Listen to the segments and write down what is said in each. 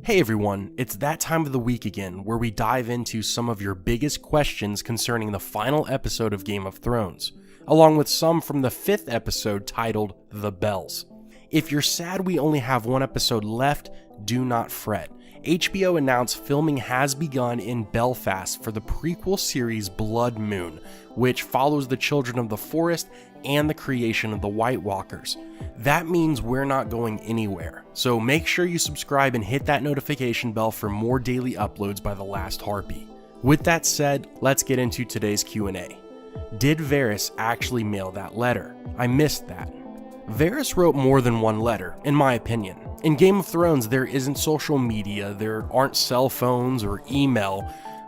Hey everyone, it's that time of the week again where we dive into some of your biggest questions concerning the final episode of Game of Thrones, along with some from the 5th episode titled The Bells. If you're sad we only have one episode left, do not fret. HBO announced filming has begun in Belfast for the prequel series Blood Moon, which follows the Children of the Forest and the creation of the White Walkers. That means we're not going anywhere, so make sure you subscribe and hit that notification bell for more daily uploads by the last Harpy. With that said, let's get into today's Q&A. Did Varys actually mail that letter? I missed that. Varys wrote more than one letter, in my opinion. In Game of Thrones, there isn't social media, there aren't cell phones or email,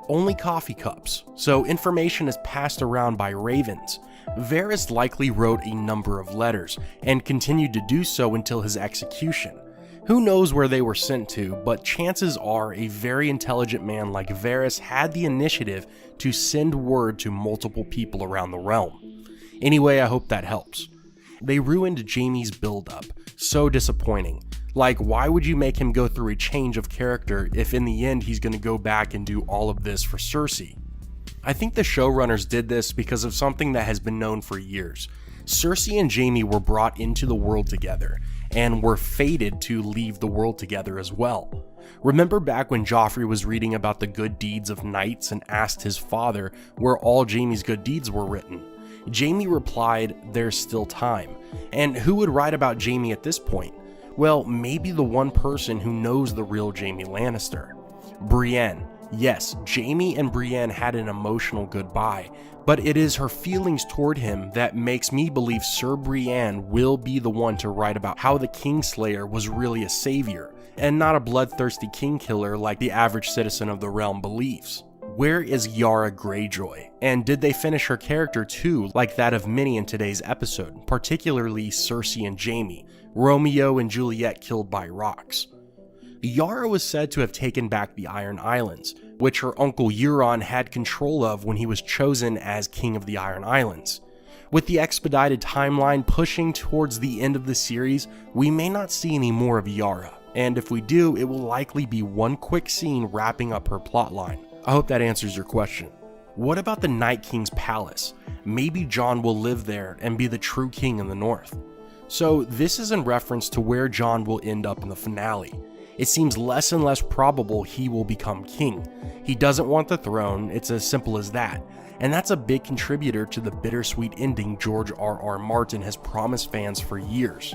only coffee cups, so information is passed around by ravens. Varys likely wrote a number of letters, and continued to do so until his execution. Who knows where they were sent to, but chances are a very intelligent man like Varys had the initiative to send word to multiple people around the realm. Anyway, I hope that helps. They ruined Jaime's build-up. So disappointing. Like, why would you make him go through a change of character if in the end he's gonna go back and do all of this for Cersei? I think the showrunners did this because of something that has been known for years. Cersei and Jaime were brought into the world together, and were fated to leave the world together as well. Remember back when Joffrey was reading about the good deeds of knights and asked his father where all Jaime's good deeds were written? Jaime replied, "There's still time." And who would write about Jaime at this point? Well, maybe the one person who knows the real Jaime Lannister. Brienne. Yes, Jaime and Brienne had an emotional goodbye, but it is her feelings toward him that makes me believe Sir Brienne will be the one to write about how the Kingslayer was really a savior, and not a bloodthirsty king killer like the average citizen of the realm believes. Where is Yara Greyjoy? And did they finish her character too, like that of many in today's episode, particularly Cersei and Jaime, Romeo and Juliet killed by rocks? Yara was said to have taken back the Iron Islands, which her uncle Euron had control of when he was chosen as King of the Iron Islands. With the expedited timeline pushing towards the end of the series, we may not see any more of Yara, and if we do, it will likely be one quick scene wrapping up her plotline. I hope that answers your question. What about the Night King's palace? Maybe Jon will live there and be the true king in the north. So this is in reference to where Jon will end up in the finale. It seems less and less probable he will become king. He doesn't want the throne, it's as simple as that. And that's a big contributor to the bittersweet ending George R.R. Martin has promised fans for years.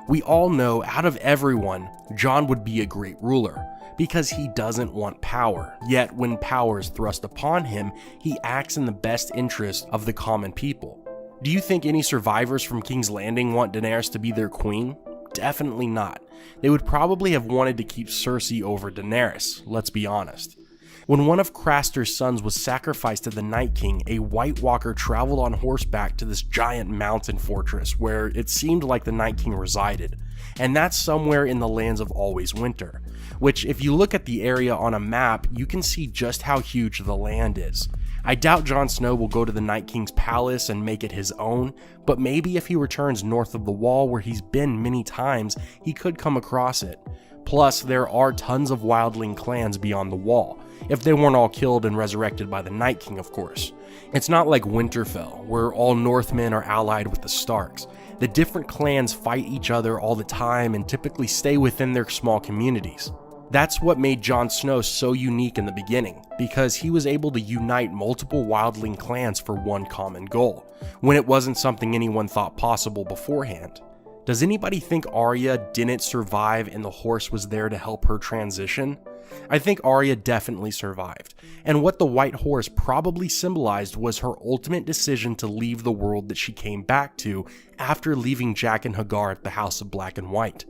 We all know, out of everyone, Jon would be a great ruler, because he doesn't want power, yet when power is thrust upon him, he acts in the best interest of the common people. Do you think any survivors from King's Landing want Daenerys to be their queen? Definitely not. They would probably have wanted to keep Cersei over Daenerys, let's be honest. When one of Craster's sons was sacrificed to the Night King, a White Walker traveled on horseback to this giant mountain fortress where it seemed like the Night King resided, and that's somewhere in the lands of Always Winter, which if you look at the area on a map, you can see just how huge the land is. I doubt Jon Snow will go to the Night King's palace and make it his own, but maybe if he returns north of the Wall where he's been many times, he could come across it. Plus, there are tons of wildling clans beyond the Wall, if they weren't all killed and resurrected by the Night King, of course. It's not like Winterfell, where all Northmen are allied with the Starks. The different clans fight each other all the time and typically stay within their small communities. That's what made Jon Snow so unique in the beginning, because he was able to unite multiple wildling clans for one common goal, when it wasn't something anyone thought possible beforehand. Does anybody think Arya didn't survive and the horse was there to help her transition? I think Arya definitely survived, and what the white horse probably symbolized was her ultimate decision to leave the world that she came back to after leaving Jack and Hagar at the House of Black and White.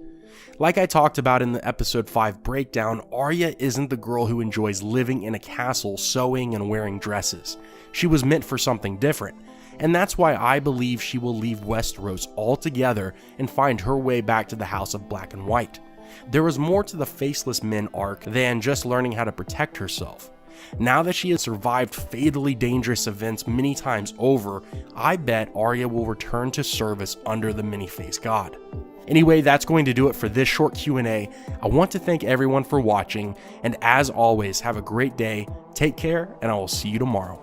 Like I talked about in the episode 5 breakdown, Arya isn't the girl who enjoys living in a castle, sewing and wearing dresses. She was meant for something different, and that's why I believe she will leave Westeros altogether and find her way back to the House of Black and White. There was more to the Faceless Men arc than just learning how to protect herself. Now that she has survived fatally dangerous events many times over, I bet Arya will return to service under the many-faced god. Anyway, that's going to do it for this short Q&A. I want to thank everyone for watching, and as always, have a great day, take care, and I will see you tomorrow.